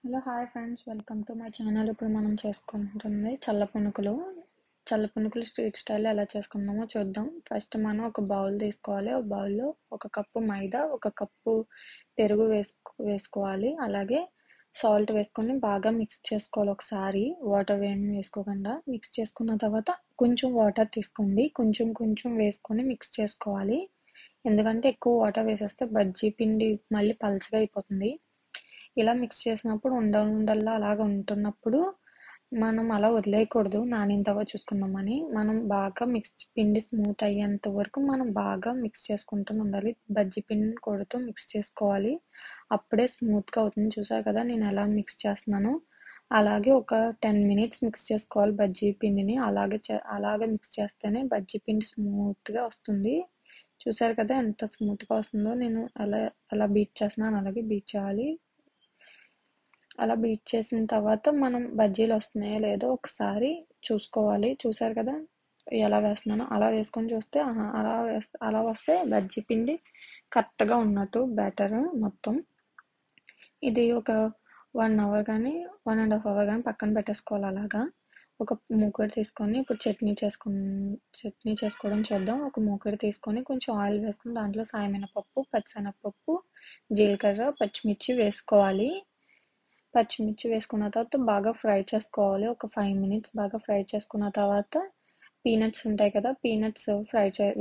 Hello hi friends, welcome to my channel. ఇప్పుడు మనం చేసుకుంటుంది చల్ల పునుకులు. స్ట్రీట్ స్టైల్ ఎలా చేసుకుందామో చూద్దాం. ఫస్ట్ మనం ఒక బౌల్ తీసుకోవాలి. ఒక బౌల్లో ఒక కప్పు మైదా, ఒక కప్పు పెరుగు వేసుకోవాలి. అలాగే సాల్ట్ వేసుకొని బాగా మిక్స్ చేసుకోవాలి. ఒకసారి వాటర్ ఏమి వేసుకోకుండా మిక్స్ చేసుకున్న తర్వాత కొంచెం వాటర్ తీసుకోండి. కొంచెం కొంచెం వేసుకొని మిక్స్ చేసుకోవాలి. ఎందుకంటే ఎక్కువ వాటర్ వేసేస్తే బజ్జీ పిండి మళ్ళీ పలచగా అయిపోతుంది. ఇలా మిక్స్ చేసినప్పుడు ఉండల్లా అలాగ ఉంటున్నప్పుడు మనం అలా వదిలేయకూడదు, నానేంతగా చూసుకుందామని. మనం బాగా పిండి స్మూత్ అయ్యేంత వరకు మనం బాగా మిక్స్ చేసుకుంటూ ఉండాలి. బజ్జీ పిండిని కొడుతూ మిక్స్ చేసుకోవాలి. అప్పుడే స్మూత్గా అవుతుంది. చూసారు కదా నేను ఎలా మిక్స్ చేస్తున్నాను. అలాగే ఒక 10 మినిట్స్ మిక్స్ చేసుకోవాలి బజ్జీ పిండిని. అలాగే మిక్స్ చేస్తేనే బజ్జీ పిండి స్మూత్గా వస్తుంది. చూసారు కదా ఎంత స్మూత్గా వస్తుందో. నేను ఎలా బీట్ చేస్తున్నాను అలాగే బీట్ చేయాలి. అలా బీట్ చేసిన తర్వాత మనం బజ్జీలు వస్తున్నాయో లేదో ఒకసారి చూసుకోవాలి. చూసారు కదా ఎలా వేస్తున్నానో. అలా వేసుకొని చూస్తే అలా వస్తే బజ్జీ పిండి కరెక్ట్గా ఉన్నట్టు బ్యాటర్ మొత్తం. ఇది ఒక 1 అవర్ కానీ 1.5 అవర్ కానీ పక్కన పెట్టేసుకోవాలి. అలాగా ఒక మూకుడు తీసుకొని ఇప్పుడు చట్నీ చేసుకోవడం చూద్దాం. ఒక మూకుడు తీసుకొని కొంచెం ఆయిల్ వేసుకొని దాంట్లో సాయమినపప్పు, పచ్చిశనగపప్పు, జీలకర్ర, పచ్చిమిర్చి వేసుకోవాలి. పచ్చిమిర్చి వేసుకున్న తర్వాత బాగా ఫ్రై చేసుకోవాలి. ఒక 5 మినిట్స్ బాగా ఫ్రై చేసుకున్న తర్వాత పీనట్స్ ఉంటాయి కదా, పీనట్స్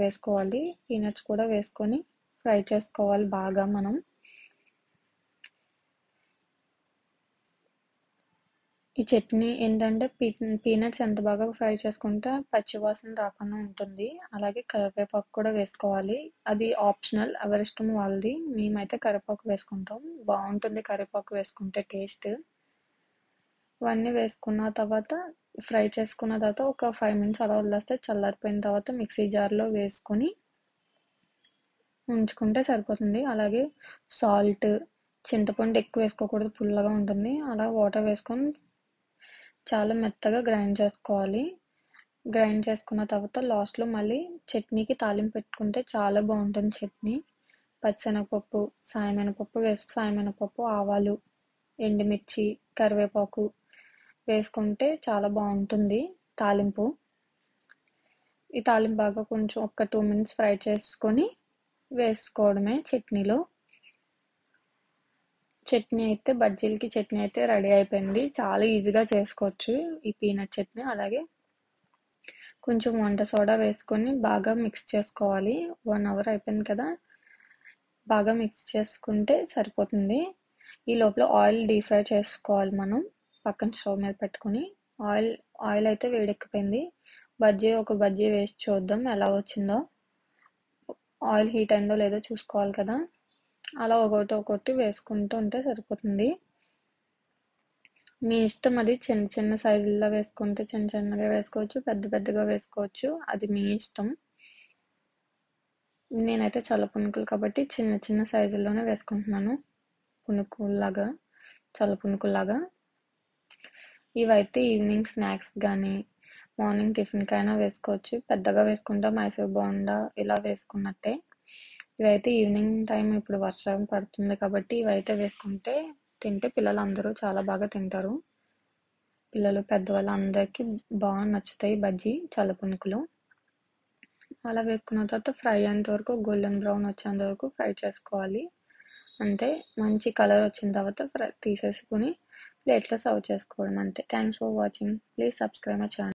వేసుకోవాలి. పీనట్స్ కూడా వేసుకొని ఫ్రై చేసుకోవాలి బాగా మనం. ఈ చట్నీ ఏంటంటే పీనట్స్ ఎంత బాగా ఫ్రై చేసుకుంటే పచ్చివాసన రాకుండా ఉంటుంది. అలాగే కరివేపాకు కూడా వేసుకోవాలి. అది ఆప్షనల్, ఎవరిష్టం వాళ్ళది. మేమైతే కరివేపాకు వేసుకుంటాం, బాగుంటుంది కరివేపాకు వేసుకుంటే టేస్ట్. ఇవన్నీ వేసుకున్న తర్వాత ఫ్రై చేసుకున్న తర్వాత ఒక 5 మినిట్స్ అలా వదిలేస్తే చల్లారిపోయిన తర్వాత మిక్సీ జార్లో వేసుకొని ఉంచుకుంటే సరిపోతుంది. అలాగే సాల్ట్, చింతపండు ఎక్కువ వేసుకోకూడదు, పుల్లగా ఉంటుంది. అలా వాటర్ వేసుకొని చాలా మెత్తగా గ్రైండ్ చేసుకోవాలి. గ్రైండ్ చేసుకున్న తర్వాత లాస్ట్లో మళ్ళీ చట్నీకి తాలింపు పెట్టుకుంటే చాలా బాగుంటుంది చట్నీ. పచ్చిశనగపప్పు, సాయమినపప్పు, ఆవాలు, ఎండుమిర్చి, కరివేపాకు వేసుకుంటే చాలా బాగుంటుంది తాలింపు. ఈ తాలింపు బాగా కొంచెం ఒక 2 మినిట్స్ ఫ్రై చేసుకొని వేసుకోవడమే చట్నీలో. బజ్జీలకి చట్నీ అయితే రెడీ అయిపోయింది. చాలా ఈజీగా చేసుకోవచ్చు ఈ పీనట్ చట్నీ. అలాగే కొంచెం వంట సోడా వేసుకొని బాగా మిక్స్ చేసుకోవాలి. 1 అవర్ అయిపోయింది కదా, బాగా మిక్స్ చేసుకుంటే సరిపోతుంది. ఈ లోపల ఆయిల్ డీప్ ఫ్రై చేసుకోవాలి మనం పక్కన స్టవ్ మీద పెట్టుకొని. ఆయిల్ అయితే వేడెక్కిపోయింది. ఒక బజ్జీ వేసి చూద్దాం ఎలా వచ్చిందో. ఆయిల్ హీట్ అయిందో లేదో చూసుకోవాలి కదా. అలా ఒక్కొక్కటి వేసుకుంటూ ఉంటే సరిపోతుంది. మీ ఇష్టం, అది చిన్న చిన్న సైజుల్లో వేసుకుంటే చిన్న చిన్నగా వేసుకోవచ్చు, పెద్దగా వేసుకోవచ్చు, అది మీ ఇష్టం. నేనైతే చల్ల పునుకులు కాబట్టి చిన్న చిన్న సైజుల్లోనే వేసుకుంటున్నాను, చల్ల పునుకుల్లాగా. ఇవైతే ఈవినింగ్ స్నాక్స్ కానీ మార్నింగ్ టిఫిన్కైనా వేసుకోవచ్చు. పెద్దగా వేసుకుంటే మైసూర్ బోండా ఇలా వేసుకున్నట్టే. ఇవైతే ఈవినింగ్ టైం, ఇప్పుడు వర్షం పడుతుంది కాబట్టి ఇవైతే వేసుకుంటే తింటే పిల్లలందరూ చాలా బాగా తింటారు. పిల్లలు, పెద్దవాళ్ళు అందరికీ బాగా నచ్చుతాయి బజ్జీ, చల్ల పునుకులు. అలా వేసుకున్న తర్వాత ఫ్రై అయ్యేంత వరకు, గోల్డెన్ బ్రౌన్ వచ్చేంత వరకు ఫ్రై చేసుకోవాలి. అంతే, మంచి కలర్ వచ్చిన తర్వాత తీసేసుకుని ప్లేట్లో సర్వ్ చేసుకోవడం అంతే. Thanks for watching. Please subscribe my channel.